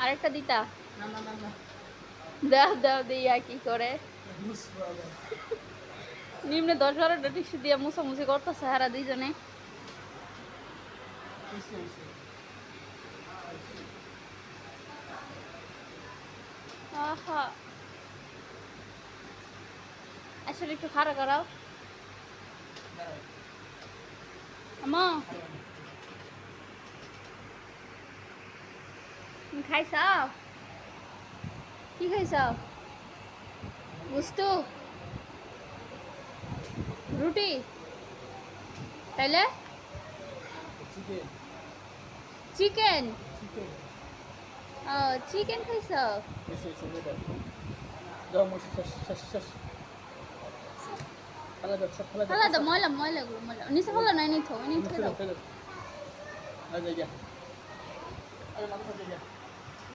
আরেকটা দিতা দাও দাও দিয়া কি করে নিম্নে 10-12টা টিস্যু দিয়ে মুছামুছি করতেছে হারা দুইজনে। আহা আসলে একটু খাড়া করাও আমা। তুমি খাইছাও? কি খাইছাও? বুঝতো রুটি তাইলে চিকেন ও চিকেন খাইছাও? ফেলা দাও ময়লা ময়লাগুলো ময়লা নিচে ফেলা নাই নিথো নিথে দাও।